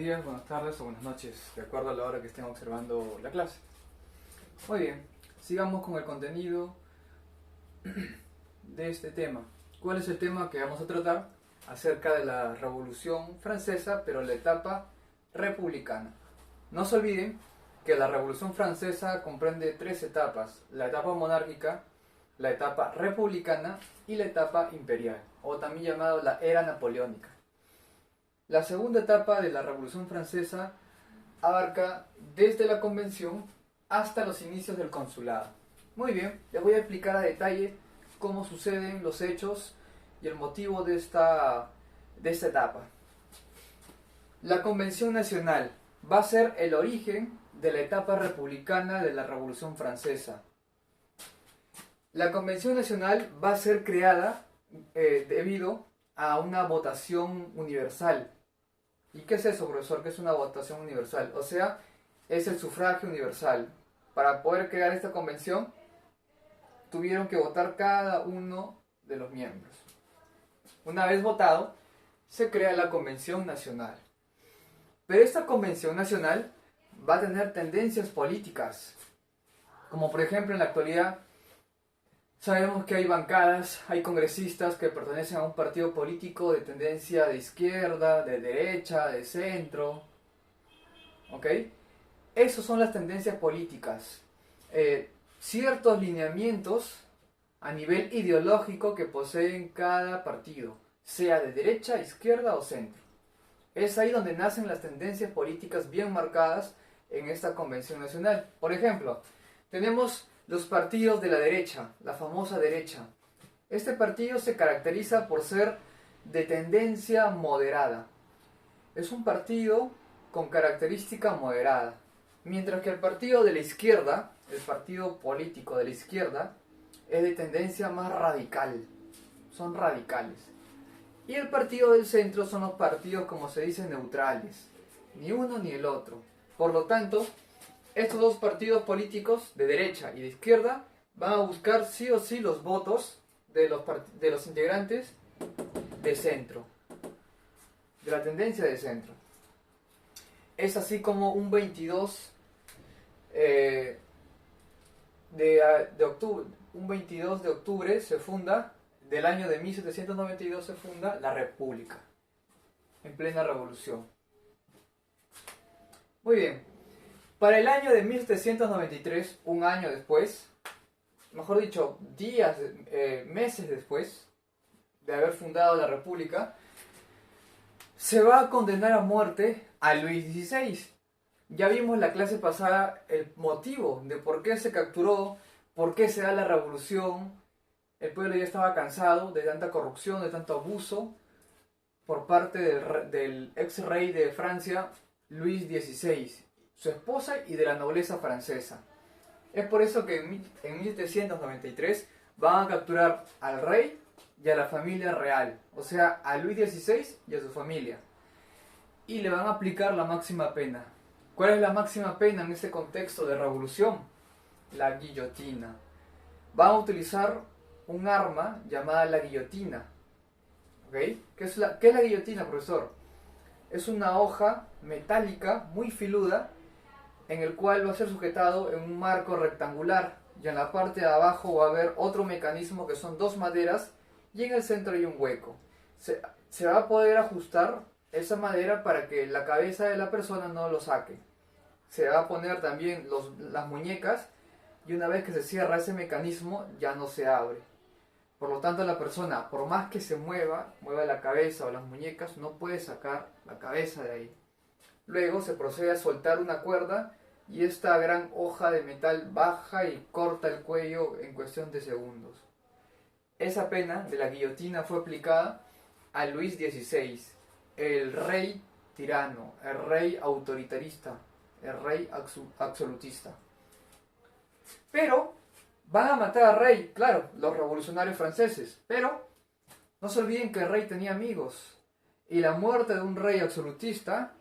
días, buenas tardes o buenas noches, de acuerdo a la hora que estén observando la clase. Muy bien, sigamos con el contenido de este tema. ¿Cuál es el tema que vamos a tratar? Acerca de la Revolución Francesa, pero la etapa republicana. No se olviden que la Revolución Francesa comprende tres etapas: la etapa monárquica, la etapa republicana y la etapa imperial, o también llamado la era napoleónica. La segunda etapa de la Revolución Francesa abarca desde la Convención hasta los inicios del consulado. Muy bien, les voy a explicar a detalle cómo suceden los hechos y el motivo de esta etapa. La Convención Nacional va a ser el origen de la etapa republicana de la Revolución Francesa. La Convención Nacional va a ser creada debido a una votación universal. ¿Y qué es eso, profesor? ¿Qué es una votación universal? O sea, es el sufragio universal. Para poder crear esta convención, tuvieron que votar cada uno de los miembros. Una vez votado, se crea la Convención Nacional. Pero esta Convención Nacional va a tener tendencias políticas. Como por ejemplo en la actualidad, sabemos que hay bancadas, hay congresistas que pertenecen a un partido político de tendencia de izquierda, de derecha, de centro. ¿Ok? Esas son las tendencias políticas. Ciertos lineamientos a nivel ideológico que poseen cada partido, sea de derecha, izquierda o centro. Es ahí donde nacen las tendencias políticas bien marcadas en esta Convención Nacional. Por ejemplo, tenemos los partidos de la derecha, la famosa derecha. Este partido se caracteriza por ser de tendencia moderada. Es un partido con característica moderada. Mientras que el partido de la izquierda, el partido político de la izquierda, es de tendencia más radical. Son radicales. Y el partido del centro son los partidos, como se dice, neutrales. Ni uno ni el otro. Por lo tanto, estos dos partidos políticos, de derecha y de izquierda, van a buscar sí o sí los votos de los integrantes de centro, de la tendencia de centro. Es así como un 22 de octubre se funda, del año de 1792 se funda la República, en plena revolución. Muy bien. Para el año de 1793, un año después, mejor dicho, meses después de haber fundado la República, se va a condenar a muerte a Luis XVI. Ya vimos la clase pasada el motivo de por qué se capturó, por qué se da la revolución. El pueblo ya estaba cansado de tanta corrupción, de tanto abuso por parte del ex rey de Francia, Luis XVI, su esposa y de la nobleza francesa. Es por eso que en 1793 van a capturar al rey y a la familia real, o sea, a Luis XVI y a su familia, y le van a aplicar la máxima pena. ¿Cuál es la máxima pena en este contexto de revolución? La guillotina. Van a utilizar un arma llamada la guillotina. ¿Ok? ¿Qué es la guillotina, profesor? Es una hoja metálica muy filuda en el cual va a ser sujetado en un marco rectangular, y en la parte de abajo va a haber otro mecanismo que son dos maderas y en el centro hay un hueco. Se va a poder ajustar esa madera para que la cabeza de la persona no lo saque. Se va a poner también las muñecas, y una vez que se cierra ese mecanismo ya no se abre. Por lo tanto, la persona, por más que se mueva la cabeza o las muñecas, no puede sacar la cabeza de ahí. Luego se procede a soltar una cuerda y esta gran hoja de metal baja y corta el cuello en cuestión de segundos. Esa pena de la guillotina fue aplicada a Luis XVI, el rey tirano, el rey autoritarista, el rey absolutista. Pero van a matar al rey, claro, los revolucionarios franceses, pero no se olviden que el rey tenía amigos, y la muerte de un rey absolutista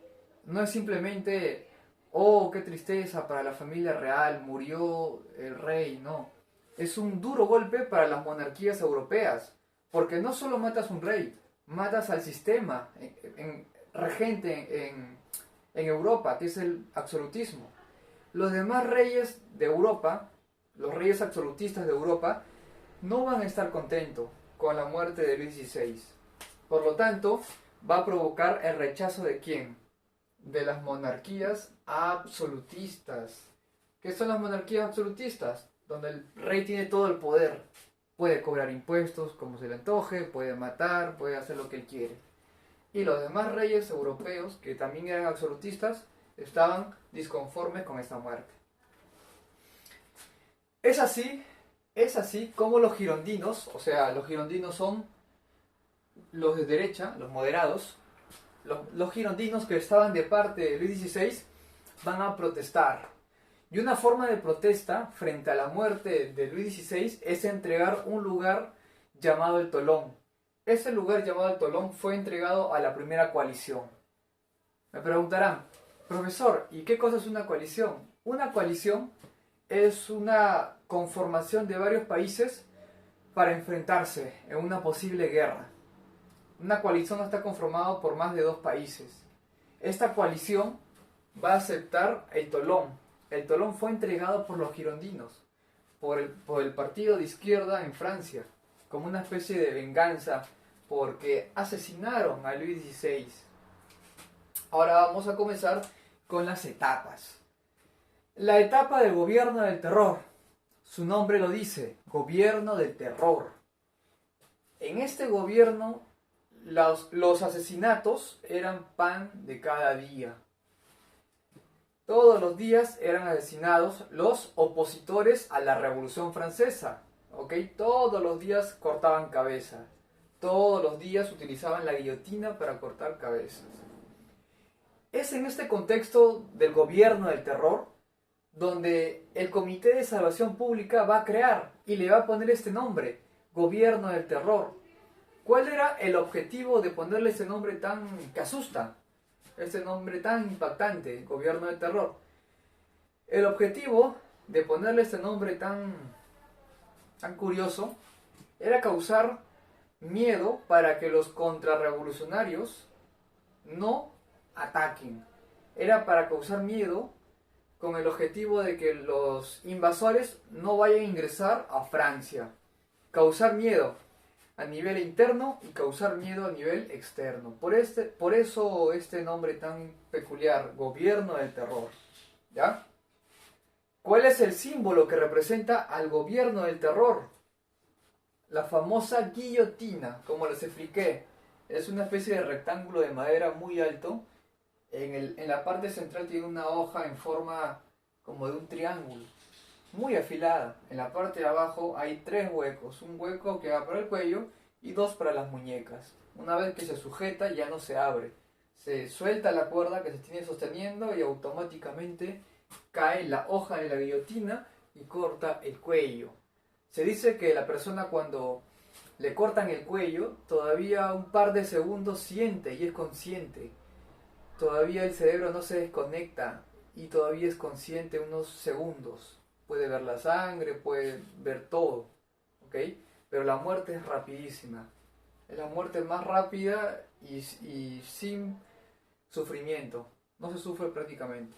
no es simplemente, oh, qué tristeza para la familia real, murió el rey, no. Es un duro golpe para las monarquías europeas, porque no solo matas un rey, matas al sistema regente en Europa, que es el absolutismo. Los demás reyes de Europa, los reyes absolutistas de Europa, no van a estar contentos con la muerte de Luis XVI. Por lo tanto, va a provocar el rechazo de ¿quién? De las monarquías absolutistas. ¿Qué son las monarquías absolutistas? Donde el rey tiene todo el poder. Puede cobrar impuestos como se le antoje, puede matar, puede hacer lo que él quiere. Y los demás reyes europeos, que también eran absolutistas, estaban disconformes con esta muerte. Es así como los girondinos, o sea, los girondinos son los de derecha, los moderados, los girondinos que estaban de parte de Luis XVI van a protestar. Y una forma de protesta frente a la muerte de Luis XVI es entregar un lugar llamado el Tolón. Ese lugar llamado el Tolón fue entregado a la primera coalición. Me preguntarán, profesor, ¿y qué cosa es una coalición? Una coalición es una conformación de varios países para enfrentarse en una posible guerra. Una coalición está conformada por más de 2 países. Esta coalición va a aceptar el Tolón. El Tolón fue entregado por los girondinos, por el partido de izquierda en Francia, como una especie de venganza porque asesinaron a Luis XVI. Ahora vamos a comenzar con las etapas. La etapa del gobierno del terror. Su nombre lo dice, gobierno del terror. En este gobierno los asesinatos eran pan de cada día. Todos los días eran asesinados los opositores a la Revolución Francesa. ¿Ok? Todos los días cortaban cabezas. Todos los días utilizaban la guillotina para cortar cabezas. Es en este contexto del gobierno del terror donde el Comité de Salvación Pública va a crear y le va a poner este nombre, Gobierno del Terror. ¿Cuál era el objetivo de ponerle ese nombre tan que asusta? Este nombre tan impactante, Gobierno del Terror. El objetivo de ponerle este nombre tan curioso era causar miedo para que los contrarrevolucionarios no ataquen. Era para causar miedo con el objetivo de que los invasores no vayan a ingresar a Francia. Causar miedo a nivel interno y causar miedo a nivel externo. Por eso este nombre tan peculiar, Gobierno del Terror. ¿Ya? ¿Cuál es el símbolo que representa al Gobierno del Terror? La famosa guillotina, como les expliqué. Es una especie de rectángulo de madera muy alto. En la parte central tiene una hoja en forma como de un triángulo, muy afilada. En la parte de abajo hay 3 huecos, un hueco que va para el cuello y 2 para las muñecas. Una vez que se sujeta ya no se abre, se suelta la cuerda que se tiene sosteniendo y automáticamente cae la hoja de la guillotina y corta el cuello. Se dice que la persona cuando le cortan el cuello todavía un par de segundos siente y es consciente. Todavía el cerebro no se desconecta y todavía es consciente unos segundos. Puede ver la sangre, puede ver todo, ¿ok? Pero la muerte es rapidísima. Es la muerte más rápida y sin sufrimiento. No se sufre prácticamente.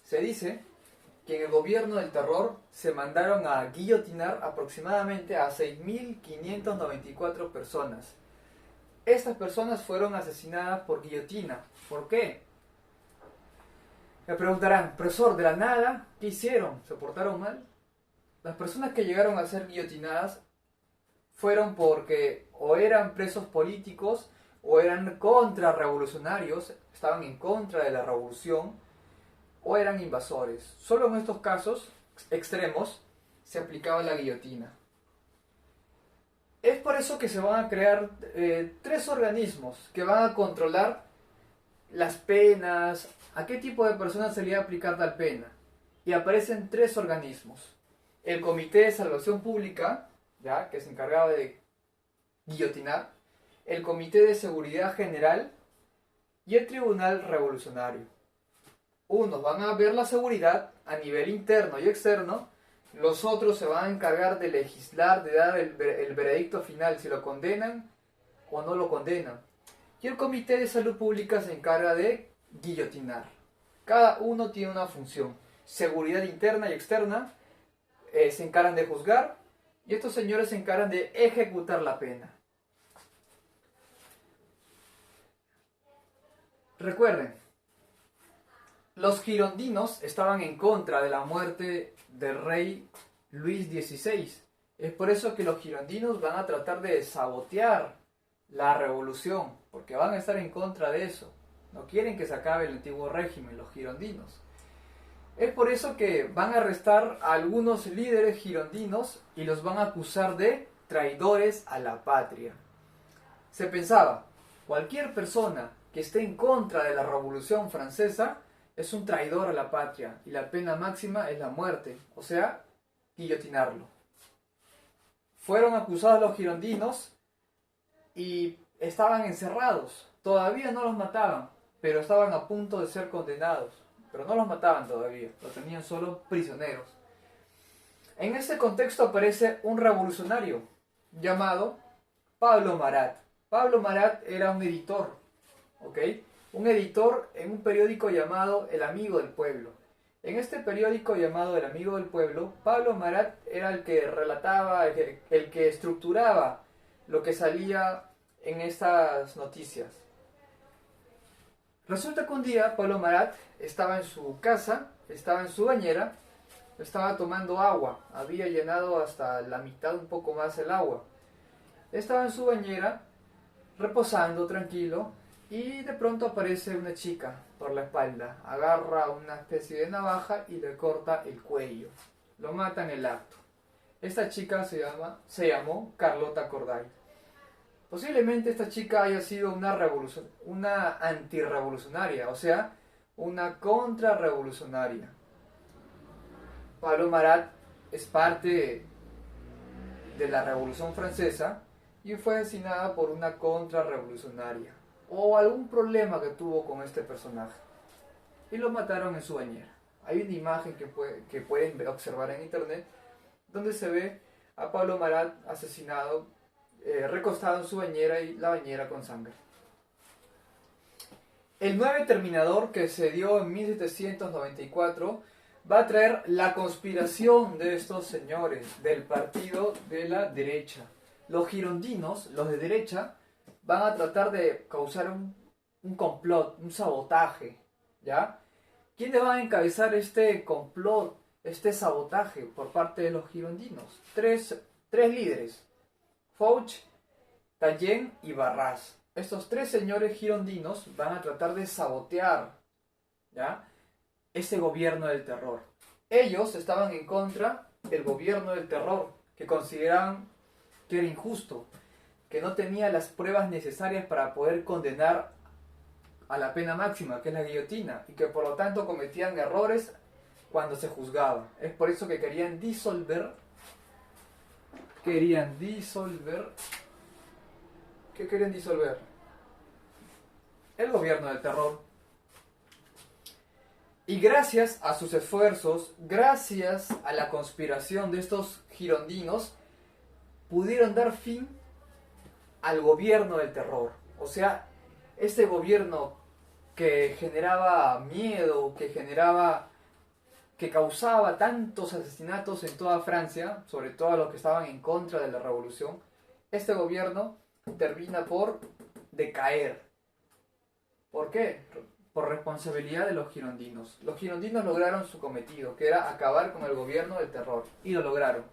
Se dice que en el gobierno del terror se mandaron a guillotinar aproximadamente a 6.594 personas. Estas personas fueron asesinadas por guillotina. ¿Por qué? Me preguntarán, profesor, de la nada, ¿qué hicieron? ¿Se portaron mal? Las personas que llegaron a ser guillotinadas fueron porque o eran presos políticos o eran contrarrevolucionarios, estaban en contra de la revolución, o eran invasores. Solo en estos casos extremos se aplicaba la guillotina. Es por eso que se van a crear 3 organismos que van a controlar las penas, a qué tipo de personas se le va a aplicar tal pena. Y aparecen 3 organismos. El Comité de Salvación Pública, ¿ya?, que se encargaba de guillotinar, el Comité de Seguridad General y el Tribunal Revolucionario. Unos van a ver la seguridad a nivel interno y externo, los otros se van a encargar de legislar, de dar el veredicto final, si lo condenan o no lo condenan. Y el Comité de Salud Pública se encarga de guillotinar. Cada uno tiene una función. Seguridad interna y externa se encargan de juzgar y estos señores se encargan de ejecutar la pena. Recuerden, los girondinos estaban en contra de la muerte del rey Luis XVI. Es por eso que los girondinos van a tratar de sabotear la revolución, porque van a estar en contra de eso. No quieren que se acabe el antiguo régimen, los girondinos. Es por eso que van a arrestar a algunos líderes girondinos y los van a acusar de traidores a la patria. Se pensaba, cualquier persona que esté en contra de la Revolución Francesa es un traidor a la patria y la pena máxima es la muerte, o sea, guillotinarlo. Fueron acusados los girondinos y estaban encerrados. Todavía no los mataban, pero estaban a punto de ser condenados. Pero no los mataban todavía, los tenían solo prisioneros. En ese contexto aparece un revolucionario llamado Pablo Marat. Pablo Marat era un editor, ¿ok? Un editor en un periódico llamado El Amigo del Pueblo. En este periódico llamado El Amigo del Pueblo, Pablo Marat era el que relataba, el que estructuraba lo que salía en estas noticias. Resulta que un día Pablo Marat estaba en su casa, estaba en su bañera, estaba tomando agua, había llenado hasta la mitad, un poco más el agua. Estaba en su bañera, reposando tranquilo, y de pronto aparece una chica por la espalda, agarra una especie de navaja y le corta el cuello. Lo mata en el acto. Esta chica se llamó Carlota Corday. Posiblemente esta chica haya sido una antirrevolucionaria, o sea, una contrarrevolucionaria. Pablo Marat es parte de la Revolución Francesa y fue asesinada por una contrarrevolucionaria o algún problema que tuvo con este personaje y lo mataron en su bañera. Hay una imagen que pueden observar en internet donde se ve a Pablo Marat asesinado, recostado en su bañera y la bañera con sangre. El 9 Terminador que se dio en 1794 va a traer la conspiración de estos señores del partido de la derecha. Los girondinos, los de derecha, van a tratar de causar un complot, un sabotaje, ¿ya? ¿Quiénes van a encabezar este complot, este sabotaje por parte de los girondinos? Tres líderes, Foch, Tallien y Barras. Estos tres señores girondinos van a tratar de sabotear, ¿ya?, ese gobierno del terror. Ellos estaban en contra del gobierno del terror, que consideraban que era injusto, que no tenía las pruebas necesarias para poder condenar a la pena máxima, que es la guillotina, y que por lo tanto cometían errores cuando se juzgaba. Es por eso que querían disolver. ¿Qué querían disolver? El gobierno del terror. Y gracias a sus esfuerzos, gracias a la conspiración de estos girondinos, pudieron dar fin al gobierno del terror. O sea, este gobierno que generaba miedo, que causaba tantos asesinatos en toda Francia, sobre todo a los que estaban en contra de la revolución, este gobierno termina por decaer. ¿Por qué? Por responsabilidad de los girondinos. Los girondinos lograron su cometido, que era acabar con el gobierno del terror. Y lo lograron.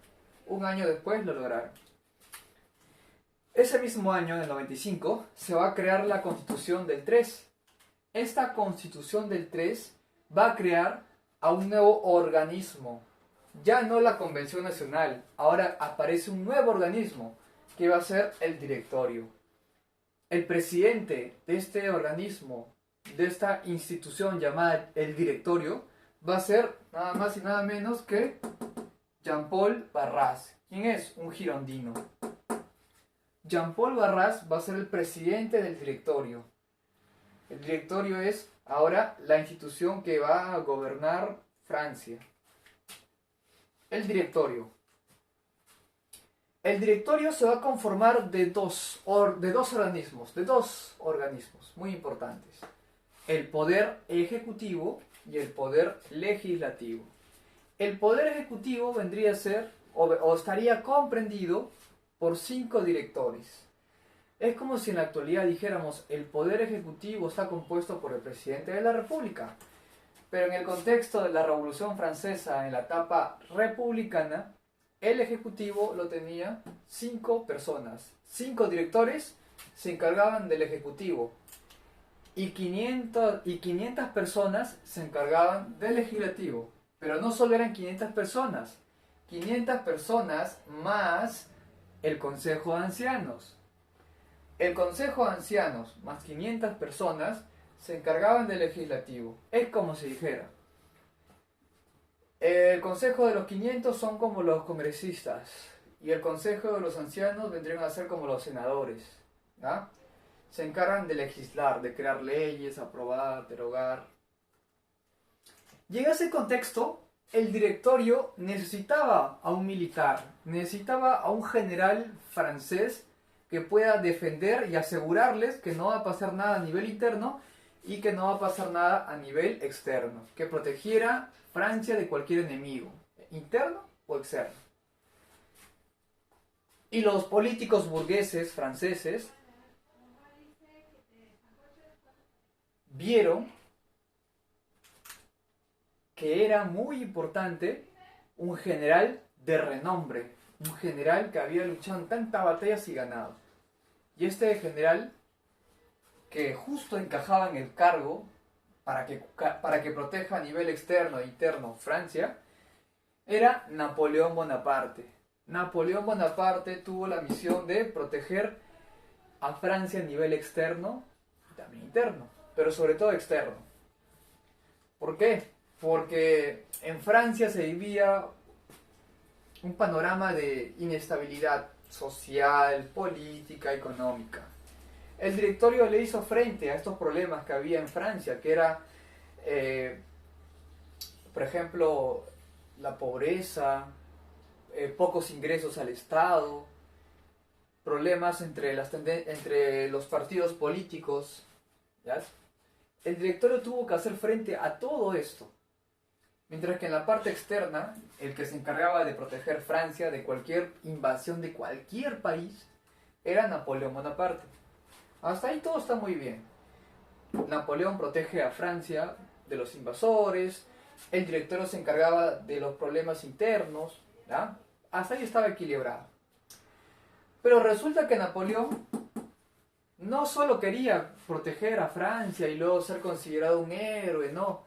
Un año después lo lograron. Ese mismo año, en el 95, se va a crear la Constitución del 3. Esta Constitución del 3 va a crear a un nuevo organismo. Ya no la Convención Nacional. Ahora aparece un nuevo organismo, que va a ser el Directorio. El presidente de este organismo, de esta institución llamada el Directorio, va a ser nada más y nada menos que Jean-Paul Barras. ¿Quién es? Un girondino. Jean-Paul Barras va a ser el presidente del Directorio. El Directorio es ahora la institución que va a gobernar Francia. El Directorio. El Directorio se va a conformar de dos organismos muy importantes. el poder ejecutivo y el poder legislativo. El poder ejecutivo vendría a ser o estaría comprendido por 5 directores. Es como si en la actualidad dijéramos el poder ejecutivo está compuesto por el presidente de la República. Pero en el contexto de la Revolución Francesa, en la etapa republicana, el ejecutivo lo tenía 5 personas. 5 directores se encargaban del ejecutivo y 500 personas se encargaban del legislativo. Pero no solo eran 500 personas más el Consejo de Ancianos. El Consejo de Ancianos más 500 personas se encargaban del legislativo. Es como si dijera, el Consejo de los 500 son como los congresistas y el Consejo de los Ancianos vendrían a ser como los senadores, ¿no? Se encargan de legislar, de crear leyes, aprobar, derogar. Y en ese contexto, el directorio necesitaba a un militar, necesitaba a un general francés que pueda defender y asegurarles que no va a pasar nada a nivel interno y que no va a pasar nada a nivel externo, que protegiera Francia de cualquier enemigo, interno o externo. Y los políticos burgueses franceses vieron que era muy importante un general de renombre, un general que había luchado en tantas batallas y ganado. Y este general, que justo encajaba en el cargo para que proteja a nivel externo e interno Francia, era Napoleón Bonaparte. Napoleón Bonaparte tuvo la misión de proteger a Francia a nivel externo y también interno, pero sobre todo externo. ¿Por qué? Porque en Francia se vivía un panorama de inestabilidad social, política, económica. El directorio le hizo frente a estos problemas que había en Francia, que era, por ejemplo, la pobreza, pocos ingresos al Estado, problemas entre los partidos políticos, ¿ya? El directorio tuvo que hacer frente a todo esto. Mientras que en la parte externa, el que se encargaba de proteger Francia de cualquier invasión de cualquier país era Napoleón Bonaparte. Hasta ahí todo está muy bien. Napoleón protege a Francia de los invasores, el directorio se encargaba de los problemas internos, ¿ya? Hasta ahí estaba equilibrado. Pero resulta que Napoleón no solo quería proteger a Francia y luego ser considerado un héroe, no.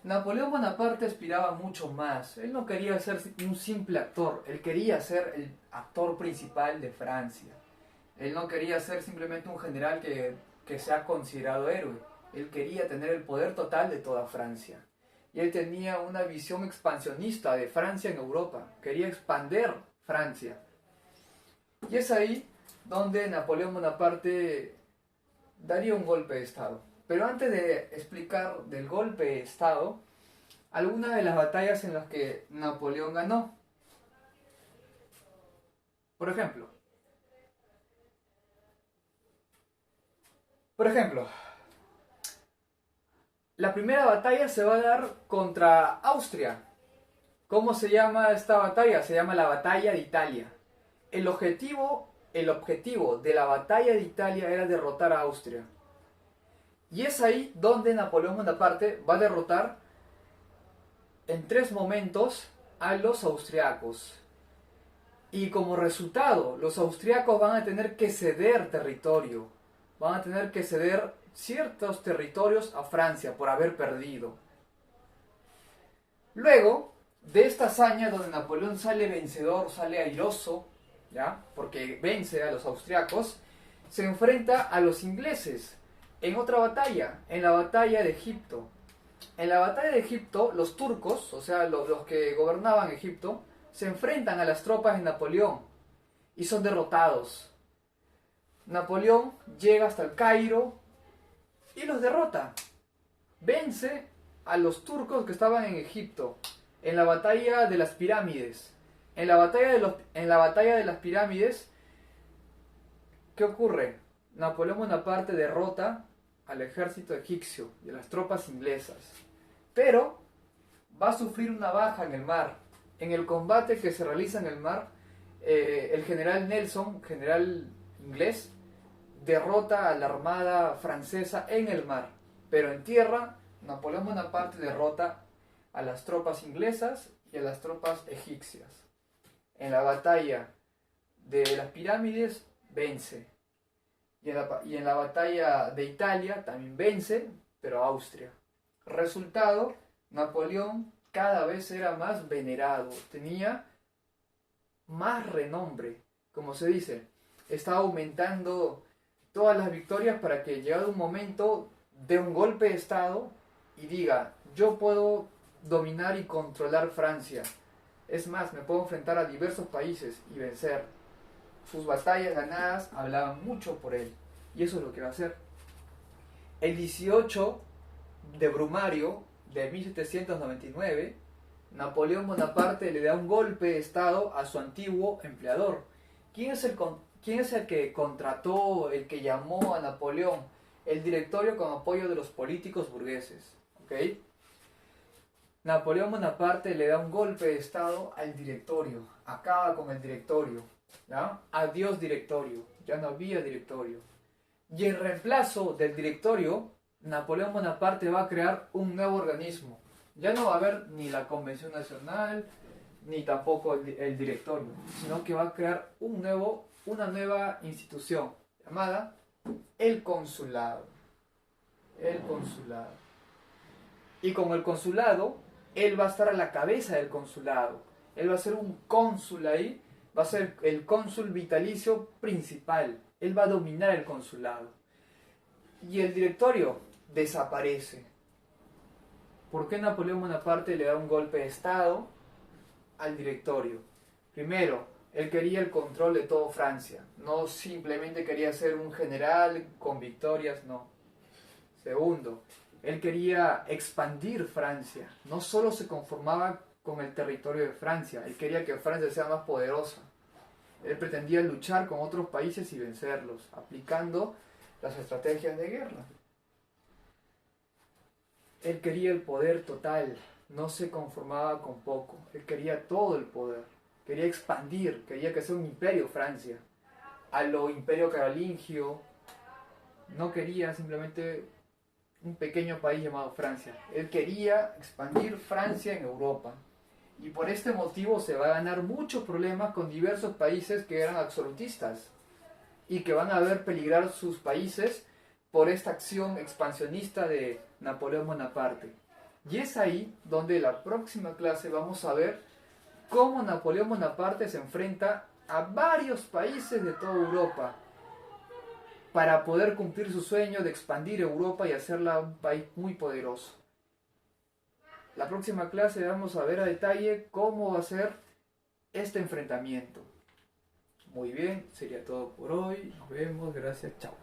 Napoleón Bonaparte aspiraba mucho más. Él no quería ser un simple actor, él quería ser el actor principal de Francia. Él no quería ser simplemente un general que sea considerado héroe. Él quería tener el poder total de toda Francia. Y él tenía una visión expansionista de Francia en Europa. Quería expandir Francia. Y es ahí donde Napoleón Bonaparte daría un golpe de Estado. Pero antes de explicar del golpe de Estado, algunas de las batallas en las que Napoleón ganó. Por ejemplo, la primera batalla se va a dar contra Austria. ¿Cómo se llama esta batalla? Se llama la Batalla de Italia. El objetivo de la Batalla de Italia era derrotar a Austria. Y es ahí donde Napoleón Bonaparte va a derrotar en 3 momentos a los austriacos. Y como resultado, los austriacos van a tener que ceder territorio. Van a tener que ceder ciertos territorios a Francia por haber perdido. Luego de esta hazaña donde Napoleón sale vencedor, sale airoso, ¿ya? Porque vence a los austriacos, se enfrenta a los ingleses en otra batalla, en la batalla de Egipto. En la batalla de Egipto, los turcos, o sea, los que gobernaban Egipto, se enfrentan a las tropas de Napoleón y son derrotados. Napoleón llega hasta el Cairo y los derrota. Vence a los turcos que estaban en Egipto en la batalla de las pirámides. En la batalla de las pirámides, ¿qué ocurre? Napoleón Bonaparte derrota al ejército egipcio y a las tropas inglesas, pero va a sufrir una baja en el mar. En el combate que se realiza en el mar, el general Nelson, general inglés, derrota a la armada francesa en el mar, pero en tierra Napoleón Bonaparte derrota a las tropas inglesas y a las tropas egipcias. En la batalla de las pirámides vence, y en la batalla de Italia también vence, pero Austria. Resultado, Napoleón cada vez era más venerado, tenía más renombre, como se dice, estaba aumentando todas las victorias para que llegado un momento dé un golpe de estado y diga, yo puedo dominar y controlar Francia, es más, me puedo enfrentar a diversos países y vencer. Sus batallas ganadas hablaban mucho por él, y eso es lo que va a hacer. El 18 de Brumario de 1799, Napoleón Bonaparte le da un golpe de estado a su antiguo empleador. ¿Quién es el que contrató, el que llamó a Napoleón? El directorio con apoyo de los políticos burgueses. ¿Okay? Napoleón Bonaparte le da un golpe de estado al directorio, acaba con el directorio, ¿ya? Adiós directorio, ya no había directorio. Y en reemplazo del directorio, Napoleón Bonaparte va a crear un nuevo organismo. Ya no va a haber ni la Convención Nacional, ni tampoco el directorio, sino que va a crear una nueva institución llamada el consulado. El consulado. Y con el consulado, él va a estar a la cabeza del consulado. Él va a ser un cónsul ahí, va a ser el cónsul vitalicio principal. Él va a dominar el consulado. Y el directorio desaparece. ¿Por qué Napoleón Bonaparte le da un golpe de estado al directorio? Primero, él quería el control de toda Francia. No simplemente quería ser un general con victorias, no. Segundo, él quería expandir Francia. No solo se conformaba con el territorio de Francia, él quería que Francia sea más poderosa. Él pretendía luchar con otros países y vencerlos, aplicando las estrategias de guerra. Él quería el poder total, no se conformaba con poco, él quería todo el poder, quería expandir, quería que sea un imperio Francia, a lo imperio carolingio, no quería simplemente un pequeño país llamado Francia, él quería expandir Francia en Europa, y por este motivo se va a ganar muchos problemas con diversos países que eran absolutistas, y que van a ver peligrar sus países por esta acción expansionista de Napoleón Bonaparte. Y es ahí donde la próxima clase vamos a ver cómo Napoleón Bonaparte se enfrenta a varios países de toda Europa para poder cumplir su sueño de expandir Europa y hacerla un país muy poderoso. La próxima clase vamos a ver a detalle cómo va a ser este enfrentamiento. Muy bien, sería todo por hoy. Nos vemos, gracias, chao.